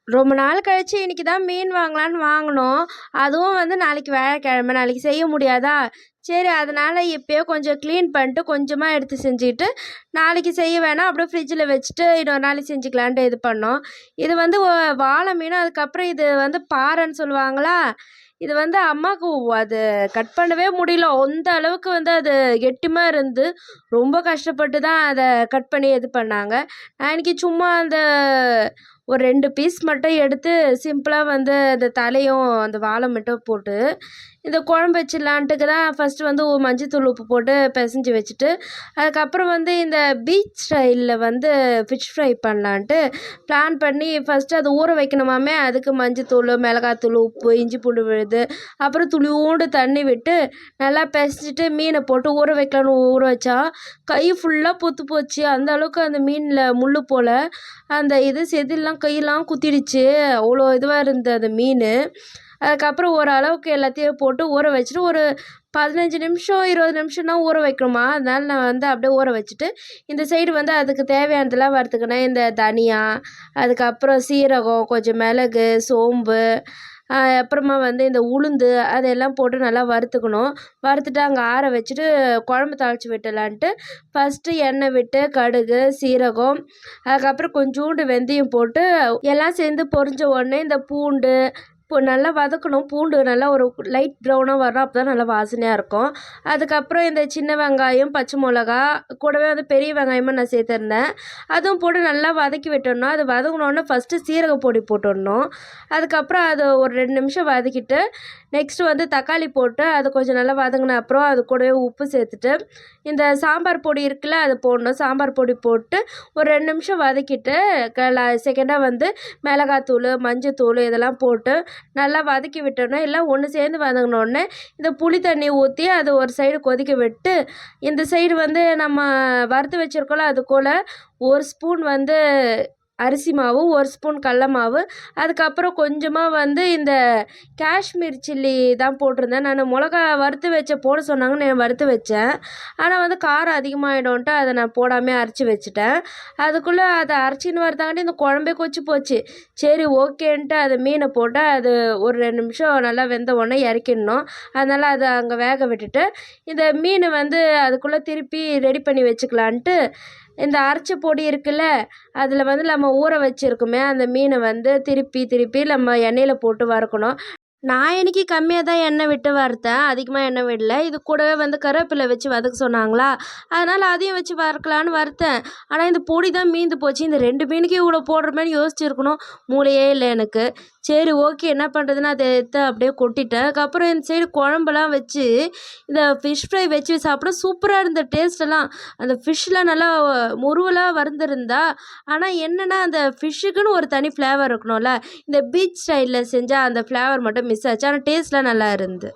ரொம்ப நாள் கழிச்சு இன்னைக்கு தான் மீன் வாங்கலான்னு வாங்கினோம். அதுவும் வந்து நாளைக்கு வியாழக்கிழமை, நாளைக்கு செய்ய முடியாதா? சரி அதனால இப்பயே கொஞ்சம் க்ளீன் பண்ணிட்டு கொஞ்சமாக எடுத்து செஞ்சுக்கிட்டு, நாளைக்கு செய்ய வேணாம் அப்படியே ஃப்ரிட்ஜில் வச்சுட்டு இன்னொரு நாளைக்கு செஞ்சுக்கலான்ட்டு இது பண்ணோம். இது வந்து வாளை மீன், அதுக்கப்புறம் இது வந்து பாறைன்னு சொல்லுவாங்களா? இது வந்து அம்மாவுக்கு அது கட் பண்ணவே முடியல. அந்த அளவுக்கு வந்து அது கெட்டியாக இருந்து, ரொம்ப கஷ்டப்பட்டு தான் அதை கட் பண்ணி இது பண்ணாங்க. நான் இன்னைக்கு சும்மா அந்த ஒரு 2 பீஸ் மட்டும் எடுத்து சிம்பிளாக வந்து அந்த தலையும் அந்த வாலை மட்டும் போட்டு இந்த குழம்பு வச்சிடலான்ட்டுக்கு தான் ஃபஸ்ட்டு வந்து மஞ்சத்தூள் உப்பு போட்டு பிசைஞ்சு வச்சுட்டு, அதுக்கப்புறம் வந்து இந்த பீச் ஸ்டைலில் வந்து ஃபிஷ் ஃப்ரை பண்ணலான்ட்டு பிளான் பண்ணி ஃபஸ்ட்டு அதை ஊற வைக்கணுமாமே. அதுக்கு மஞ்சத்தூள், மிளகாத்தூள், உப்பு, இஞ்சி பூண்டு விழுது, அப்புறம் துளியோண்டு தண்ணி விட்டு நல்லா பிசைஞ்சிட்டு மீனை போட்டு ஊற வைக்கலான்னு ஊற வச்சா கை ஃபுல்லாக பொத்து போச்சு. அந்த அளவுக்கு அந்த மீனில் முள் போல் அந்த இது செதில்லாம் கையெல்லாம் குத்திடுச்சு. அவ்வளோ இதுவாக இருந்தது அந்த மீன். அதுக்கப்புறம் ஓரளவுக்கு எல்லாத்தையும் போட்டு ஊற வச்சுட்டு ஒரு 15 நிமிஷம் 20 நிமிஷம் தான் ஊற வைக்கணுமா. அதனால நான் வந்து அப்படியே ஊற வச்சுட்டு இந்த சைடு வந்து அதுக்கு தேவையானதெல்லாம் வறுத்துக்கினேன். இந்த தனியா, அதுக்கப்புறம் சீரகம், கொஞ்சம் மிளகு, சோம்பு, அப்புறமா வந்து இந்த உளுந்து அதெல்லாம் போட்டு நல்லா வறுத்துக்கணும். வறுத்துட்டு அங்கே ஆற வச்சுட்டு குழம்பு தாளித்து விட்டுலான்ட்டு ஃபஸ்ட்டு எண்ணெய் விட்டு கடுகு, சீரகம், அதுக்கப்புறம் கொஞ்சோண்டு வெந்தயம் போட்டு எல்லாம் சேர்ந்து பொரிஞ்ச உடனே இந்த பூண்டு இப்போ நல்லா வதக்கணும். பூண்டு நல்லா ஒரு லைட் ப்ரௌனாக வரும். அப்போ தான் நல்லா வாசனையாக இருக்கும். அதுக்கப்புறம் இந்த சின்ன வெங்காயம், பச்சை மிளகா, கூடவே வந்து பெரிய வெங்காயமும் நான் சேர்த்துருந்தேன். அதுவும் போட்டு நல்லா வதக்கி விட்டுடணும். அது வதங்கினோடனே ஃபஸ்ட்டு சீரக பொடி போட்டுடணும். அதுக்கப்புறம் அது ஒரு 2 நிமிஷம் வதக்கிட்டு நெக்ஸ்ட்டு வந்து தக்காளி போட்டு அது கொஞ்சம் நல்லா வதங்கின அப்புறம் அது கூடவே உப்பு சேர்த்துட்டு இந்த சாம்பார் பொடி இருக்குல்ல அது போடணும். சாம்பார் பொடி போட்டு ஒரு 2 நிமிஷம் வதக்கிட்டு செகண்டாக வந்து மிளகாத்தூள், மஞ்சத்தூள் இதெல்லாம் போட்டு நல்லா வதக்கி விட்டோன்னா எல்லாம் ஒன்று சேர்ந்து வதங்கினோடனே இந்த புளி தண்ணி ஊற்றி அது ஒரு சைடு கொதிக்க விட்டு இந்த சைடு வந்து நம்ம வறுத்து வச்சுருக்கோம்ல அது கூட 1 ஸ்பூன் வந்து அரிசி மாவு, 1 ஸ்பூன் கடல மாவு, அதுக்கப்புறம் கொஞ்சமாக வந்து இந்த காஷ்மீர் சில்லி தான் போட்டிருந்தேன். நான் மிளகா வறுத்து போட சொன்னாங்கன்னு நான் வறுத்து வச்சேன். ஆனால் வந்து காரம் அதிகமாகிடும்ன்ட்டு அதை நான் போடாமல் அரைச்சி வச்சுட்டேன். அதுக்குள்ளே அதை அரைச்சின்னு வரதாங்காட்டி இந்த குழம்பே கொதிச்சு போச்சு. சரி ஓகேன்ட்டு அது மீனை போட்டு அது ஒரு 2 நிமிஷம் நல்லா வெந்த உடனே இறக்கிடணும். அதனால் அதை அங்கே வேக விட்டுட்டு இந்த மீன் வந்து அதுக்குள்ளே திருப்பி ரெடி பண்ணி வச்சுக்கலான்ட்டு இந்த அரைச்ச பொடி இருக்குல்ல அதில் வந்து நம்ம ஊற வச்சுருக்கோமே அந்த மீனை வந்து திருப்பி திருப்பி நம்ம எண்ணெயில் போட்டு வறுக்கணும். நான் இன்னைக்கு கம்மியாக தான் எண்ணெய் விட்டு வறுத்தேன். அதிகமாக எண்ணெய் விடல. இது கூடவே வந்து கருவேப்பிலை வச்சு வதக்க சொன்னாங்களா, அதனால் அதையும் வச்சு வறுக்கலான்னு வறுத்தேன். ஆனால் இந்த பொடி தான் மீந்து போச்சு. இந்த 2 மீனுக்கு இவ்வளோ போடுறமேன்னு யோசிச்சிருக்கணும். மூளையே இல்லை எனக்கு. சரி ஓகே என்ன பண்ணுறதுன்னு அதை எடுத்து அப்படியே கொட்டிட்டேன். அதுக்கப்புறம் இந்த சைடு குழம்பெல்லாம் வச்சு இந்த ஃபிஷ் ஃப்ரை வச்சு சாப்பிட சூப்பராக இருந்த டேஸ்ட்டெல்லாம். அந்த ஃபிஷ்லாம் நல்லா முருவலாக வறுந்துருந்தா. ஆனால் என்னென்னா அந்த ஃபிஷ்ஷுக்குன்னு ஒரு தனி ஃப்ளேவர் இருக்கணும்ல. இந்த பீச் ஸ்டைலில் செஞ்சால் அந்த ஃப்ளேவர் மட்டும் மிஸ் ஆச்சு. ஆனால் டேஸ்ட்லாம் நல்லா இருந்து.